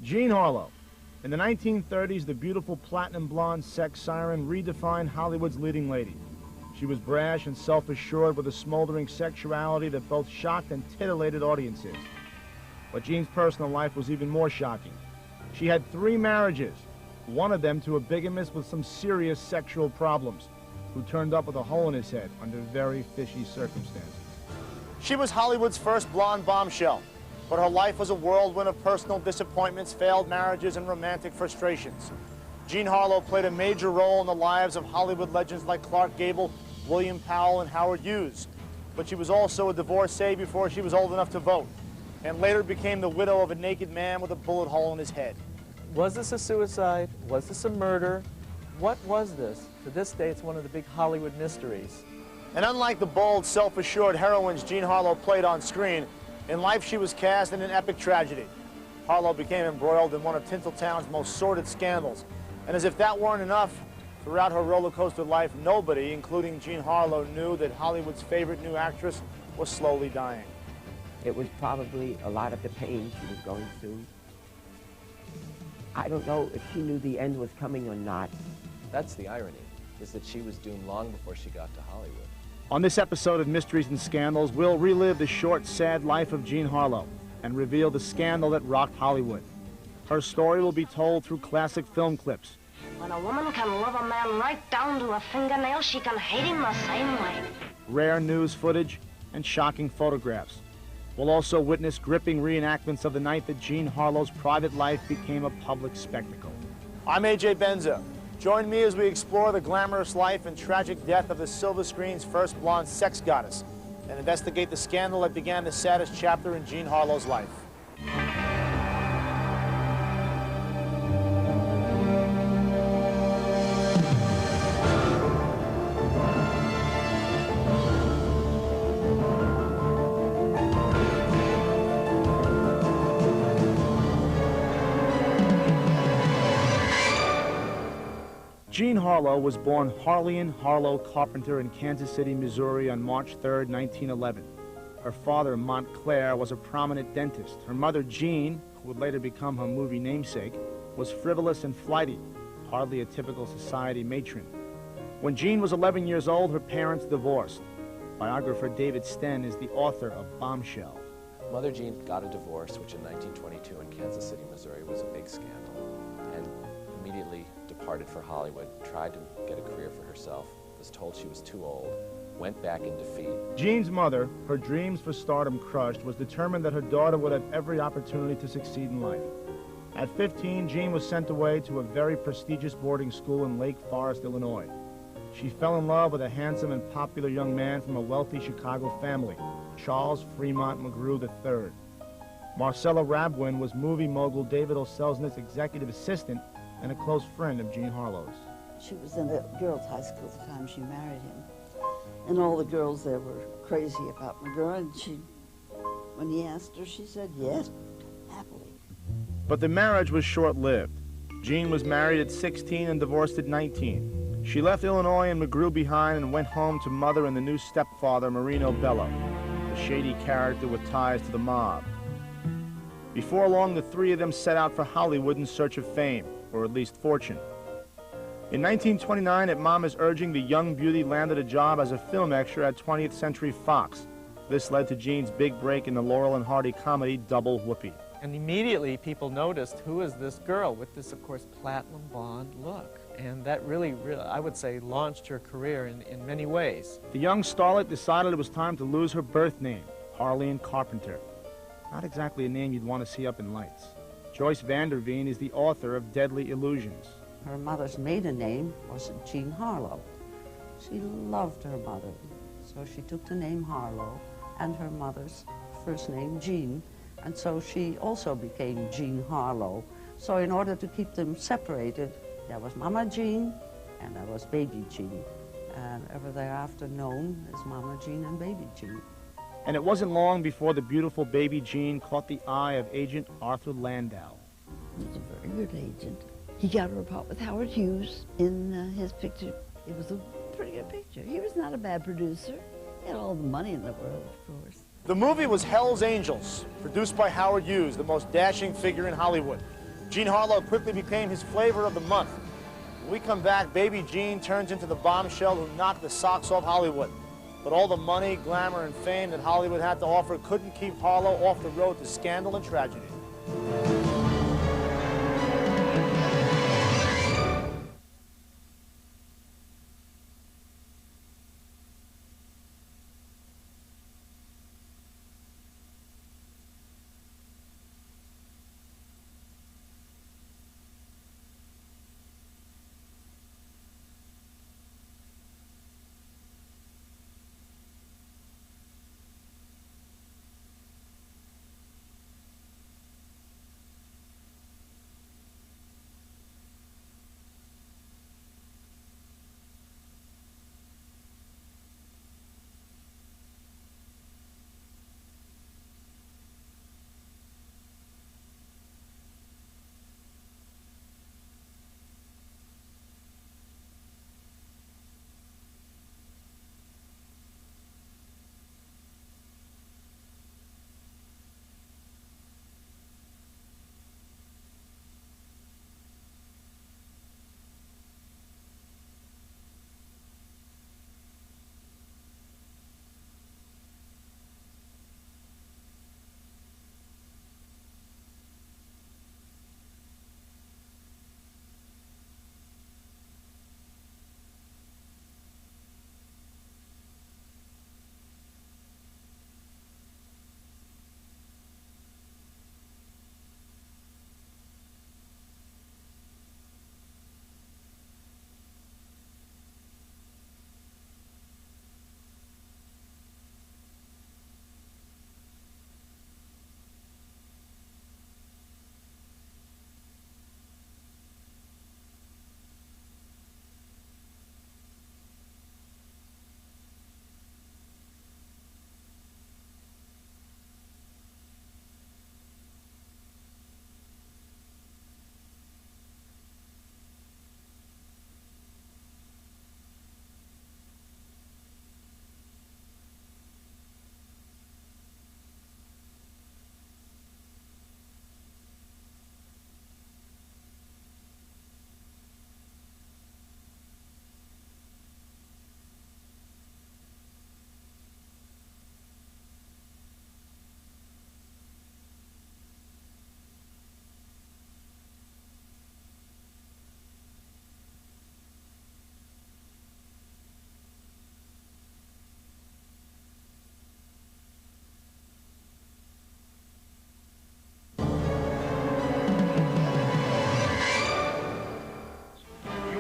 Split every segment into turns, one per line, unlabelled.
Jean Harlow. In the 1930s, the beautiful platinum blonde sex siren redefined Hollywood's leading lady. She was brash and self-assured with a smoldering sexuality that both shocked and titillated audiences. But Jean's personal life was even more shocking. She had 3 marriages, one of them to a bigamist with some serious sexual problems, who turned up with a hole in his head under very fishy circumstances.
She was Hollywood's first blonde bombshell, but her life was a whirlwind of personal disappointments, failed marriages, and romantic frustrations. Jean Harlow played a major role in the lives of Hollywood legends like Clark Gable, William Powell, and Howard Hughes. But she was also a divorcee before she was old enough to vote, and later became the widow of a naked man with a bullet hole in his head.
Was this a suicide? Was this a murder? What was this? To this day, it's one of the big Hollywood mysteries.
And unlike the bold, self-assured heroines Jean Harlow played on screen, in life she was cast in an epic tragedy. Harlow became embroiled in one of Tinseltown's most sordid scandals. And as if that weren't enough, throughout her roller coaster life, nobody, including Jean Harlow, knew that Hollywood's favorite new actress was slowly dying.
It was probably a lot of the pain she was going through. I don't know if she knew the end was coming or not.
That's the irony, is that she was doomed long before she got to Hollywood.
On this episode of Mysteries and Scandals, we'll relive the short, sad life of Jean Harlow and reveal the scandal that rocked Hollywood. Her story will be told through classic film clips.
When a woman can love a man right down to a fingernail, she can hate him the same way.
Rare news footage and shocking photographs. We'll also witness gripping reenactments of the night that Jean Harlow's private life became a public spectacle.
I'm A.J. Benza. Join me as we explore the glamorous life and tragic death of the silver screen's first blonde sex goddess and investigate the scandal that began the saddest chapter in Jean Harlow's life.
Jean Harlow was born Harlean Harlow Carpenter in Kansas City, Missouri on March 3, 1911. Her father, Montclair, was a prominent dentist. Her mother, Jean, who would later become her movie namesake, was frivolous and flighty, hardly a typical society matron. When Jean was 11 years old, her parents divorced. Biographer David Sten is the author of Bombshell.
Mother Jean got a divorce, which in 1922 in Kansas City, Missouri was a big scandal, and immediately departed for Hollywood, tried to get a career for herself, was told she was too old, went back in defeat.
Jean's mother, her dreams for stardom crushed, was determined that her daughter would have every opportunity to succeed in life. At 15, Jean was sent away to a very prestigious boarding school in Lake Forest, Illinois. She fell in love with a handsome and popular young man from a wealthy Chicago family, Charles Fremont McGrew III. Marcella Rabwin was movie mogul David O. Selznick's executive assistant and a close friend of Jean Harlow's.
She was in the girls' high school at the time she married him. And all the girls there were crazy about McGrew, and when he asked her, she said yes, happily.
But the marriage was short-lived. Jean was married at 16 and divorced at 19. She left Illinois and McGrew behind and went home to mother and the new stepfather, Marino Bello, a shady character with ties to the mob. Before long, the three of them set out for Hollywood in search of fame, or at least fortune. In 1929, at Mama's urging, the young beauty landed a job as a film extra at 20th Century Fox. This led to Jean's big break in the Laurel and Hardy comedy Double Whoopee.
And immediately people noticed, who is this girl with this, of course, platinum blonde look? And that really, I would say, launched her career in many ways.
The young starlet decided it was time to lose her birth name, Harlean Carpenter. Not exactly a name you'd want to see up in lights. Joyce Vanderveen is the author of Deadly Illusions.
Her mother's maiden name was Jean Harlow. She loved her mother, so she took the name Harlow and her mother's first name, Jean, and so she also became Jean Harlow. So in order to keep them separated, there was Mama Jean and there was Baby Jean, and ever thereafter known as Mama Jean and Baby Jean.
And it wasn't long before the beautiful Baby Jean caught the eye of Agent Arthur Landau.
He was a very good agent. He got her a part with Howard Hughes in his picture. It was a pretty good picture. He was not a bad producer. He had all the money in the world, of course.
The movie was Hell's Angels, produced by Howard Hughes, the most dashing figure in Hollywood. Jean Harlow quickly became his flavor of the month. When we come back, baby Jean turns into the bombshell who knocked the socks off Hollywood. But all the money, glamour, and fame that Hollywood had to offer couldn't keep Harlow off the road to scandal and tragedy.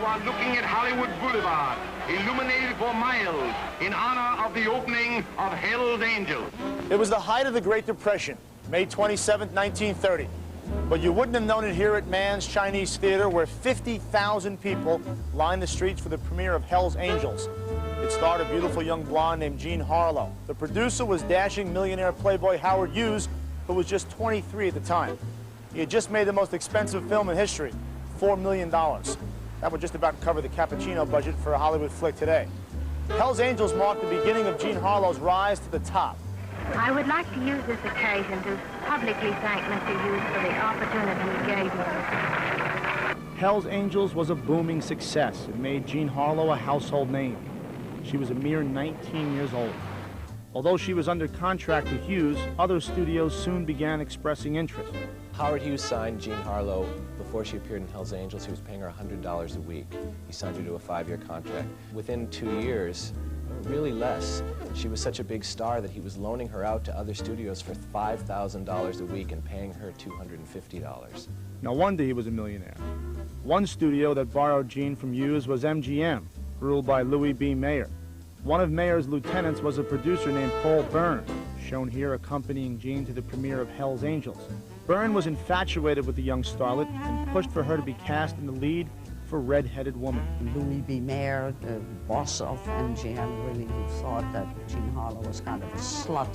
are looking at Hollywood Boulevard, illuminated for miles in honor of the opening of Hell's Angels.
It was the height of the Great Depression, May 27, 1930. But you wouldn't have known it here at Mann's Chinese Theater, where 50,000 people lined the streets for the premiere of Hell's Angels. It starred a beautiful young blonde named Jean Harlow. The producer was dashing millionaire playboy Howard Hughes, who was just 23 at the time. He had just made the most expensive film in history, $4 million. That would just about cover the cappuccino budget for a Hollywood flick today. Hell's Angels marked the beginning of Jean Harlow's rise to the top.
I would like to use this occasion to publicly thank Mr. Hughes for the opportunity he gave me.
Hell's Angels was a booming success. It made Jean Harlow a household name. She was a mere 19 years old. Although she was under contract to Hughes, other studios soon began expressing interest.
Howard Hughes signed Jean Harlow before she appeared in Hell's Angels. He was paying her $100 a week. He signed her to a 5-year contract. Within 2 years, really less, she was such a big star that he was loaning her out to other studios for $5,000 a week and paying her $250.
No wonder he was a millionaire. One studio that borrowed Jean from Hughes was MGM, ruled by Louis B. Mayer. One of Mayer's lieutenants was a producer named Paul Byrne, shown here accompanying Jean to the premiere of Hell's Angels. Byrne was infatuated with the young starlet and pushed for her to be cast in the lead for Red-Headed Woman.
Louis B. Mayer, the boss of MGM, really thought that Jean Harlow was kind of a slut.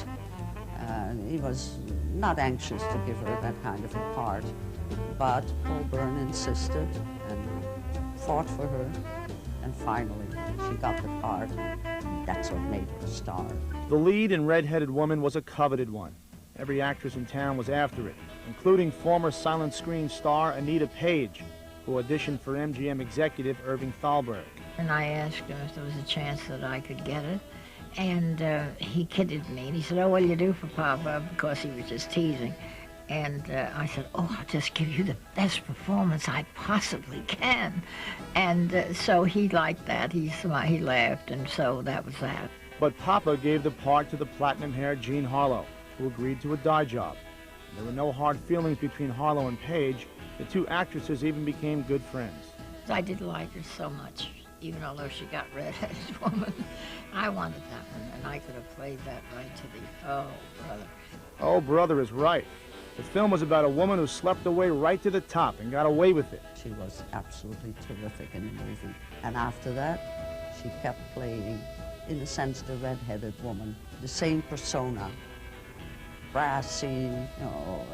He was not anxious to give her that kind of a part, but Paul Byrne insisted and fought for her, and finally she got the part. That's what made her a star.
The lead in Red-Headed Woman was a coveted one. Every actress in town was after it, including former silent screen star Anita Page, who auditioned for MGM executive Irving Thalberg.
And I asked him if there was a chance that I could get it. And he kidded me. And he said, "Oh, what'll you do for Papa?" Because he was just teasing. And I said, "Oh, I'll just give you the best performance I possibly can." And so he liked that. He laughed, and so that was that.
But Papa gave the part to the platinum-haired Jean Harlow, who agreed to a dye job. There were no hard feelings between Harlow and Page. The two actresses even became good friends.
I did like her so much, even although she got red-headed woman. I wanted that one, and I could have played that right to the, oh, brother.
Oh, brother is right. The film was about a woman who slept her way right to the top and got away with it.
She was absolutely terrific in the movie. And after that, she kept playing, in a sense, the red-headed woman, the same persona. Brassy, you know,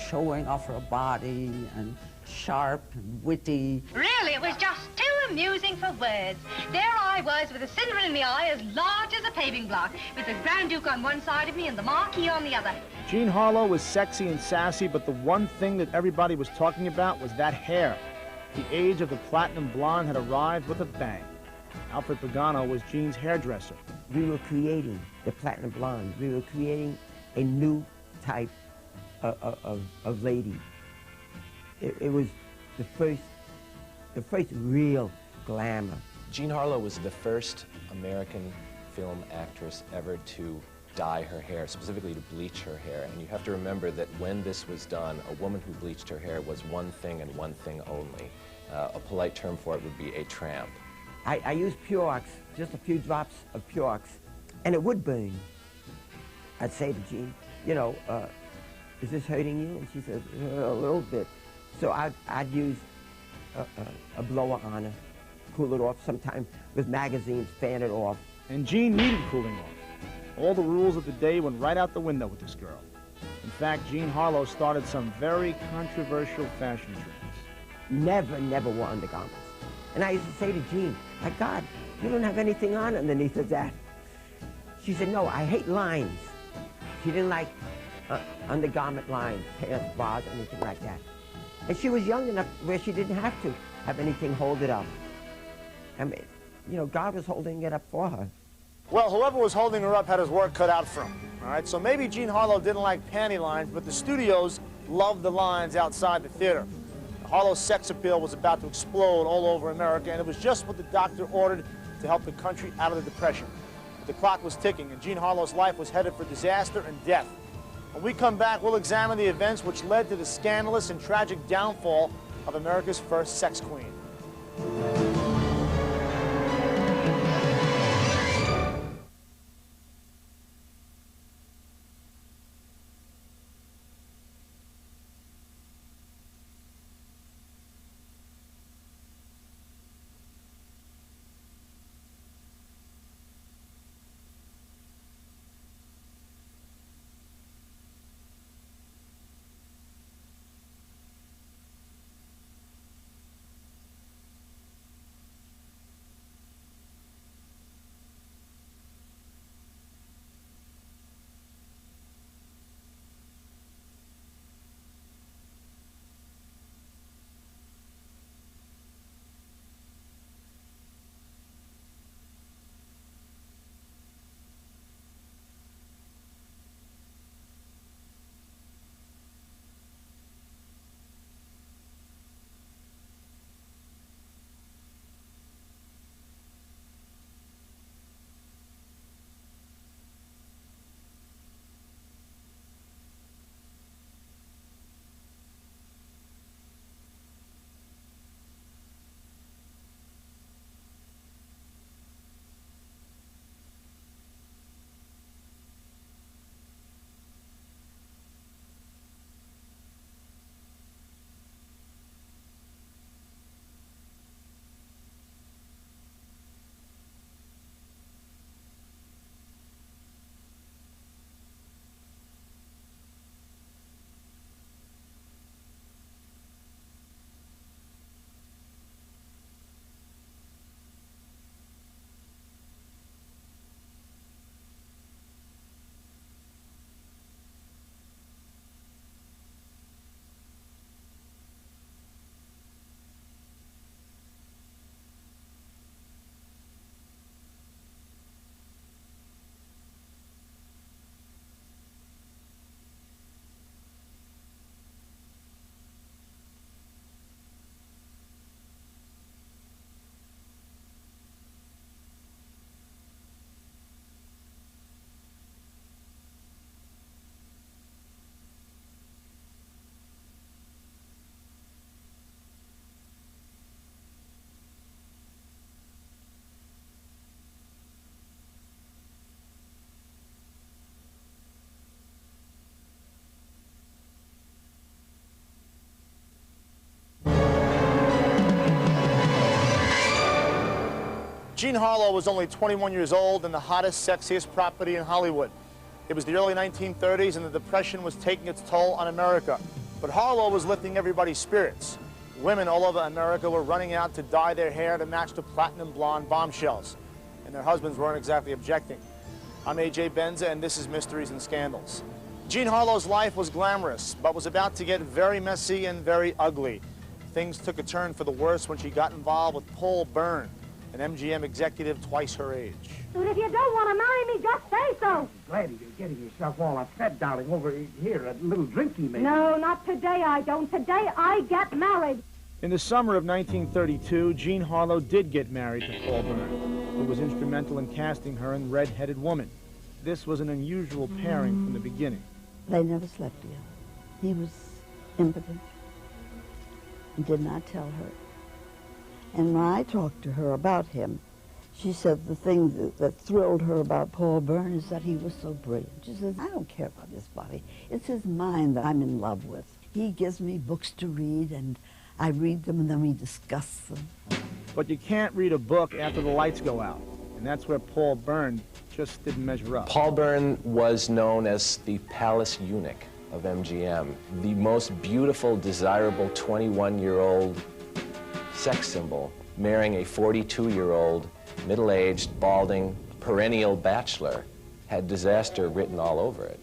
showing off her body, and sharp and witty.
Really, it was just too amusing for words. There I was with a cinder in my eye as large as a paving block, with the Grand Duke on one side of me and the Marquis on the other.
Jean Harlow was sexy and sassy, but the one thing that everybody was talking about was that hair. The age of the platinum blonde had arrived with a bang. Alfred Pagano was Jean's hairdresser.
We were creating the platinum blonde. We were creating a new type of lady. It was the first real glamour.
Jean Harlow was the first American film actress ever to dye her hair, specifically to bleach her hair. And you have to remember that when this was done, a woman who bleached her hair was one thing and one thing only. A polite term for it would be a tramp.
I used Purex, just a few drops of Purex, and it would burn. I'd say to Jean, you know, is this hurting you? And she says, a little bit. So I'd use a blower on her, cool it off, sometimes with magazines, fan it off.
And Jean needed cooling off. All the rules of the day went right out the window with this girl. In fact, Jean Harlow started some very controversial fashion trends.
Never wore undergarments. And I used to say to Jean, my God, you don't have anything on underneath of that. She said, no, I hate lines. She didn't like undergarment lines, pants, bras, anything like that. And she was young enough where she didn't have to have anything hold it up. I mean, you know, God was holding it up for her.
Well, whoever was holding her up had his work cut out for him. All right, so maybe Jean Harlow didn't like panty lines, but the studios loved the lines outside the theater. Harlow's sex appeal was about to explode all over America, and it was just what the doctor ordered to help the country out of the Depression. But the clock was ticking, and Jean Harlow's life was headed for disaster and death. When we come back, we'll examine the events which led to the scandalous and tragic downfall of America's first sex queen. Jean Harlow was only 21 years old and the hottest, sexiest property in Hollywood. It was the early 1930s and the Depression was taking its toll on America. But Harlow was lifting everybody's spirits. Women all over America were running out to dye their hair to match the platinum blonde bombshells. And their husbands weren't exactly objecting. I'm A.J. Benza, and this is Mysteries and Scandals. Jean Harlow's life was glamorous, but was about to get very messy and very ugly. Things took a turn for the worse when she got involved with Paul Byrne, an MGM executive twice her age.
But if you don't want to marry me, just say so.
Glad you're getting yourself all upset, darling, over here. A little drinky, maybe.
No, not today I don't. Today I get married.
In the summer of 1932, Jean Harlow did get married to Paul Byrne, who was instrumental in casting her in Red-Headed Woman. This was an unusual pairing from the beginning.
They never slept together. He was impotent. He did not tell her. And when I talked to her about him, she said the thing that thrilled her about Paul Byrne is that he was so brilliant. She says, I don't care about his body. It's his mind that I'm in love with. He gives me books to read, and I read them, and then we discuss them.
But you can't read a book after the lights go out, and that's where Paul Byrne just didn't measure up.
Paul Byrne was known as the palace eunuch of MGM, the most beautiful, desirable 21-year-old sex symbol, marrying a 42-year-old, middle-aged, balding, perennial bachelor, had disaster written all over it.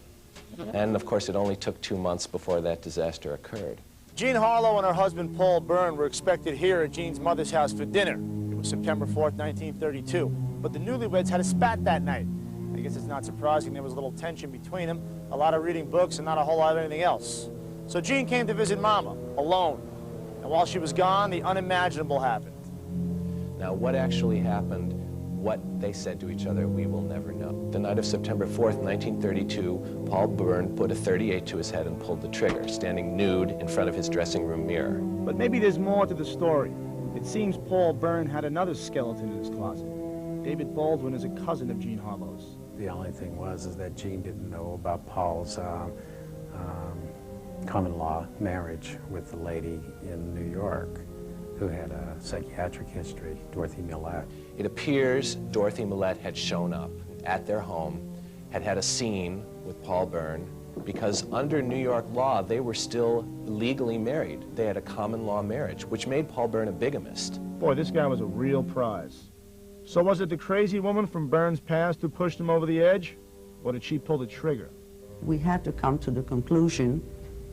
And, of course, it only took 2 months before that disaster occurred.
Jean Harlow and her husband Paul Byrne were expected here at Jean's mother's house for dinner. It was September 4th, 1932. But the newlyweds had a spat that night. I guess it's not surprising there was a little tension between them, a lot of reading books and not a whole lot of anything else. So Jean came to visit Mama, alone. And while she was gone, the unimaginable happened.
Now, what actually happened, what they said to each other, we will never know. The night of September 4th, 1932, Paul Byrne put a .38 to his head and pulled the trigger, standing nude in front of his dressing room mirror.
But maybe there's more to the story. It seems Paul Byrne had another skeleton in his closet. David Baldwin is a cousin of Jean Harlow's.
The only thing is that Jean didn't know about Paul's common law marriage with the lady in New York who had a psychiatric history, Dorothy Millette.
It appears Dorothy Millette had shown up at their home, had had a scene with Paul Byrne, because under New York law, they were still legally married. They had a common law marriage, which made Paul Byrne a bigamist.
Boy, this guy was a real prize. So was it the crazy woman from Byrne's past who pushed him over the edge? Or did she pull the trigger?
We had to come to the conclusion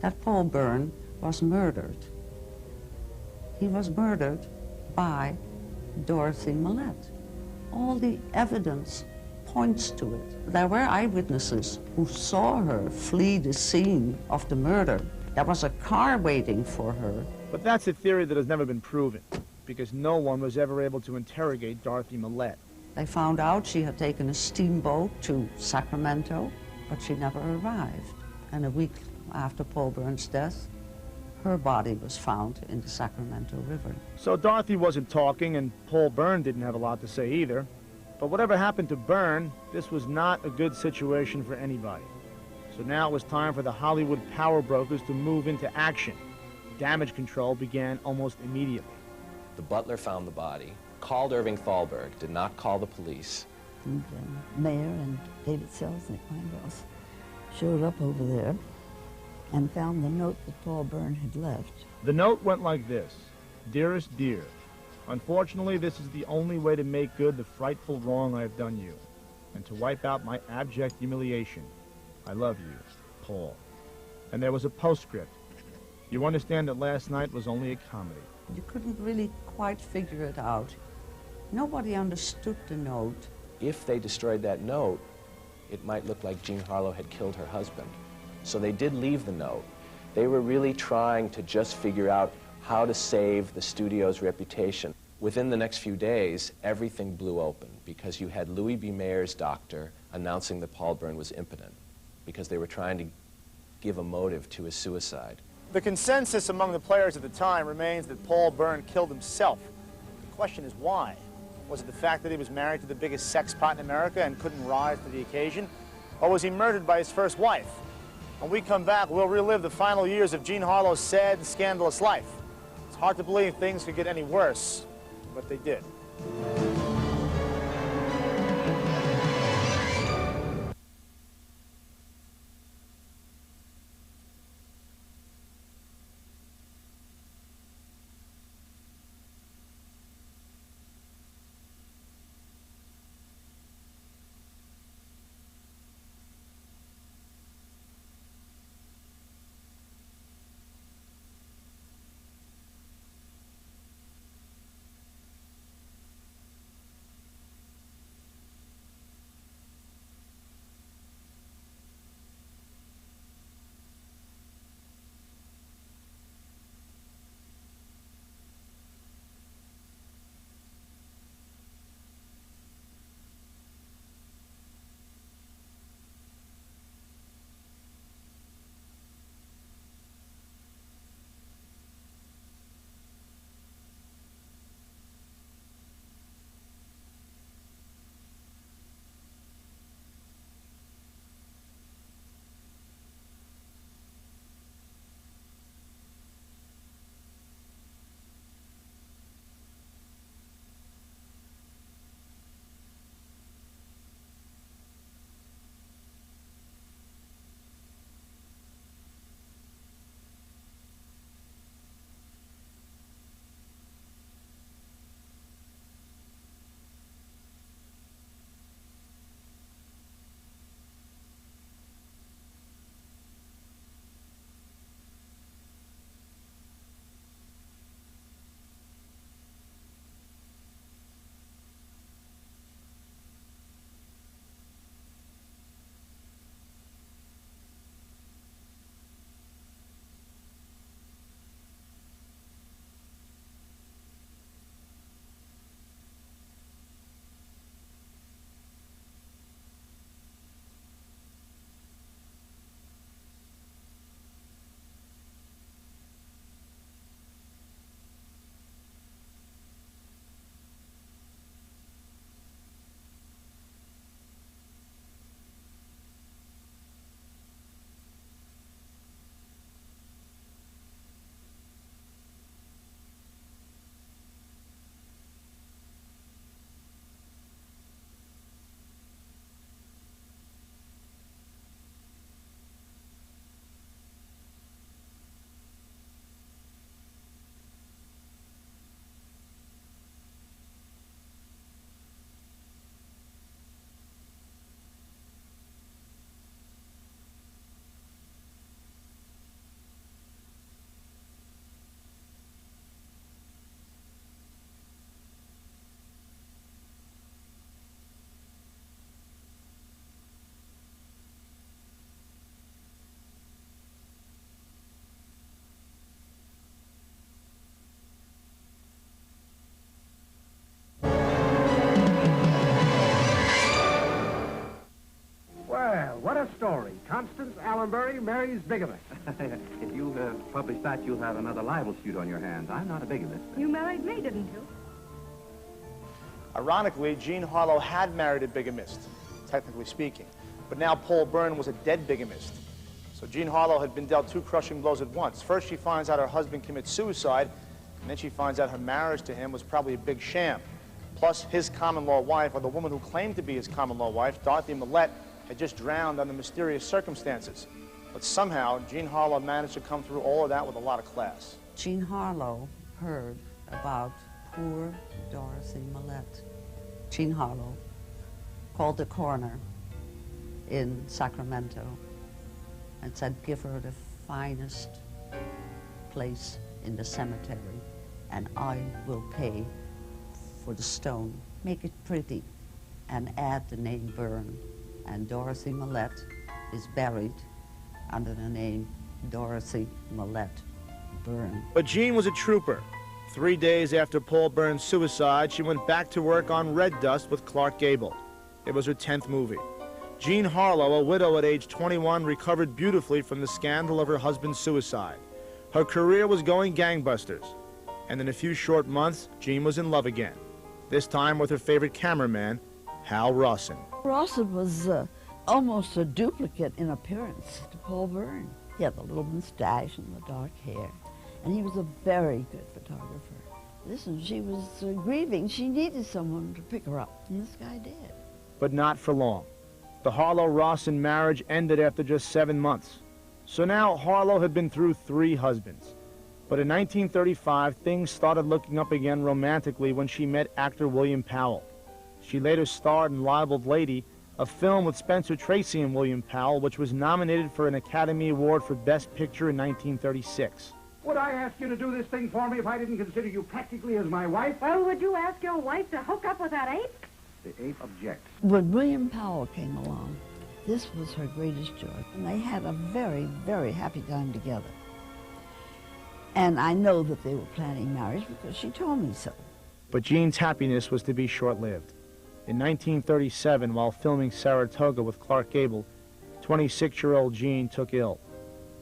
that Paul Byrne was murdered. He was murdered by Dorothy Millette. All the evidence points to it. There were eyewitnesses who saw her flee the scene of the murder. There was a car waiting for her.
But that's a theory that has never been proven, because no one was ever able to interrogate Dorothy Millette.
They found out she had taken a steamboat to Sacramento, but she never arrived. And a week after Paul Byrne's death, her body was found in the Sacramento River.
So Dorothy wasn't talking, and Paul Byrne didn't have a lot to say either. But whatever happened to Byrne, this was not a good situation for anybody. So now it was time for the Hollywood power brokers to move into action. Damage control began almost immediately.
The butler found the body, called Irving Thalberg, did not call the police.
And Mayer and David Selznick, my boss, showed up over there and found the note that Paul Byrne had left.
The note went like this: Dearest dear, unfortunately this is the only way to make good the frightful wrong I have done you, and to wipe out my abject humiliation. I love you, Paul. And there was a postscript. You understand that last night was only a comedy.
You couldn't really quite figure it out. Nobody understood the note.
If they destroyed that note, it might look like Jean Harlow had killed her husband. So they did leave the note. They were really trying to just figure out how to save the studio's reputation. Within the next few days, everything blew open because you had Louis B. Mayer's doctor announcing that Paul Byrne was impotent because they were trying to give a motive to his suicide.
The consensus among the players at the time remains that Paul Byrne killed himself. The question is why? Was it the fact that he was married to the biggest sex pot in America and couldn't rise to the occasion? Or was he murdered by his first wife? When we come back, we'll relive the final years of Jean Harlow's sad and scandalous life. It's hard to believe things could get any worse, but they did.
marries bigamists.
If you publish that, you'll have another libel suit on your hands. I'm not a bigamist.
You married me, didn't you?
Ironically, Jean Harlow had married a bigamist, technically speaking. But now Paul Byrne was a dead bigamist. So Jean Harlow had been dealt two crushing blows at once. First, she finds out her husband commits suicide, and then she finds out her marriage to him was probably a big sham. Plus, his common-law wife, or the woman who claimed to be his common-law wife, Dorothy Millette, had just drowned under mysterious circumstances. But somehow, Jean Harlow managed to come through all of that with a lot of class.
Jean Harlow heard about poor Dorothy Millette. Jean Harlow called the coroner in Sacramento and said, give her the finest place in the cemetery, and I will pay for the stone. Make it pretty and add the name Byrne. And Dorothy Millette is buried under the name Dorothy Millette Byrne.
But Jean was a trooper. 3 days after Paul Byrne's suicide, she went back to work on Red Dust with Clark Gable. It was her 10th movie. Jean Harlow, a widow at age 21, recovered beautifully from the scandal of her husband's suicide. Her career was going gangbusters. And in a few short months, Jean was in love again. This time with her favorite cameraman, Hal Rawson.
Rawson was almost a duplicate in appearance to Paul Byrne. He had the little mustache and the dark hair, and he was a very good photographer. Listen, she was grieving. She needed someone to pick her up, and this guy did.
But not for long. The Harlow-Rawson marriage ended after just 7 months. So now Harlow had been through 3 husbands. But in 1935, things started looking up again romantically when she met actor William Powell. She later starred in Libeled Lady, a film with Spencer Tracy and William Powell, which was nominated for an Academy Award for Best Picture in 1936.
Would I ask you to do this thing for me if I didn't consider you practically as my wife?
Well, would you ask your wife to hook up with that ape?
The ape objects.
When William Powell came along, this was her greatest joy. And they had a very, very happy time together. And I know that they were planning marriage because she told me so.
But Jean's happiness was to be short-lived. In 1937, while filming Saratoga with Clark Gable, 26-year-old Jean took ill.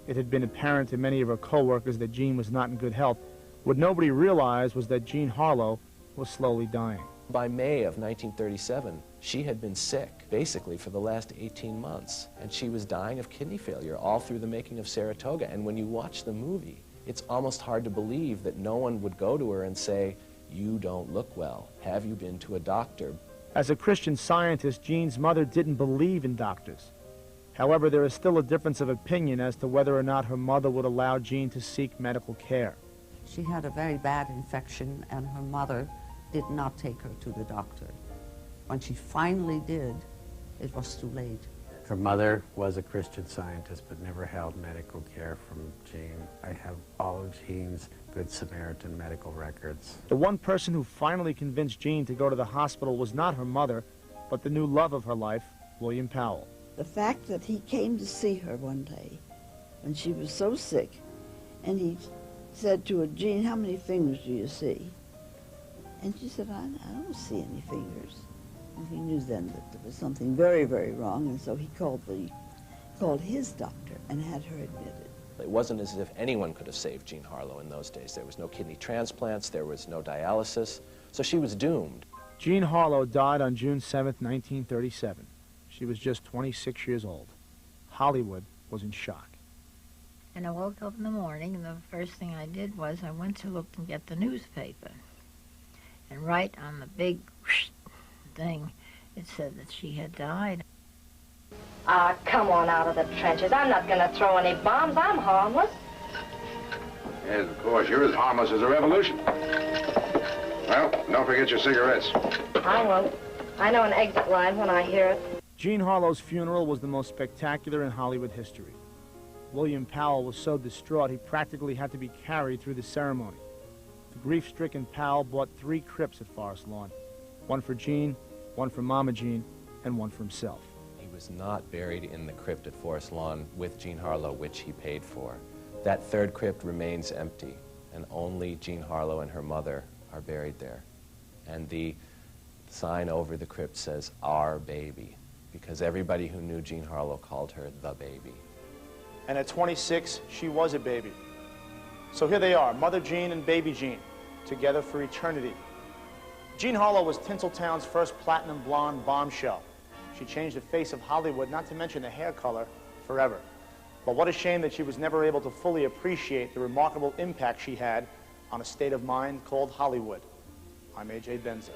It had been apparent to many of her co-workers that Jean was not in good health. What nobody realized was that Jean Harlow was slowly dying.
By May of 1937, she had been sick, basically, for the last 18 months. And she was dying of kidney failure all through the making of Saratoga. And when you watch the movie, it's almost hard to believe that no one would go to her and say, you don't look well. Have you been to a doctor?
As a Christian Scientist, Jean's mother didn't believe in doctors. However, there is still a difference of opinion as to whether or not her mother would allow Jean to seek medical care.
She had a very bad infection, and her mother did not take her to the doctor. When she finally did, it was too late.
Her mother was a Christian Scientist, but never held medical care from Jean. I have all of Jean's Good Samaritan medical records.
The one person who finally convinced Jean to go to the hospital was not her mother, but the new love of her life, William Powell.
The fact that he came to see her one day when she was so sick, and he said to her, Jean, how many fingers do you see? And she said, I don't see any fingers. And he knew then that there was something very, very wrong, and so he called his doctor and had her admitted.
It wasn't as if anyone could have saved Jean Harlow in those days. There was no kidney transplants, there was no dialysis, so she was doomed.
Jean Harlow died on June 7, 1937. She was just 26 years old. Hollywood was in shock.
And I woke up in the morning, and the first thing I did was I went to look and get the newspaper. And right on the big thing, it said that she had died.
Ah, come on out of the trenches. I'm not going to throw any bombs. I'm harmless.
Yes, of course. You're as harmless as a revolution. Well, don't forget your cigarettes.
I won't. I know an exit line when I hear it.
Jean Harlow's funeral was the most spectacular in Hollywood history. William Powell was so distraught he practically had to be carried through the ceremony. The grief-stricken Powell bought 3 crypts at Forest Lawn. One for Jean, one for Mama Jean, and one for himself.
He was not buried in the crypt at Forest Lawn with Jean Harlow, which he paid for. That 3rd crypt remains empty, and only Jean Harlow and her mother are buried there. And the sign over the crypt says, "Our baby," because everybody who knew Jean Harlow called her the baby.
And at 26, she was a baby. So here they are, Mother Jean and Baby Jean, together for eternity. Jean Harlow was Tinseltown's first platinum blonde bombshell. She changed the face of Hollywood, not to mention the hair color, forever. But what a shame that she was never able to fully appreciate the remarkable impact she had on a state of mind called Hollywood. I'm A.J. Benza.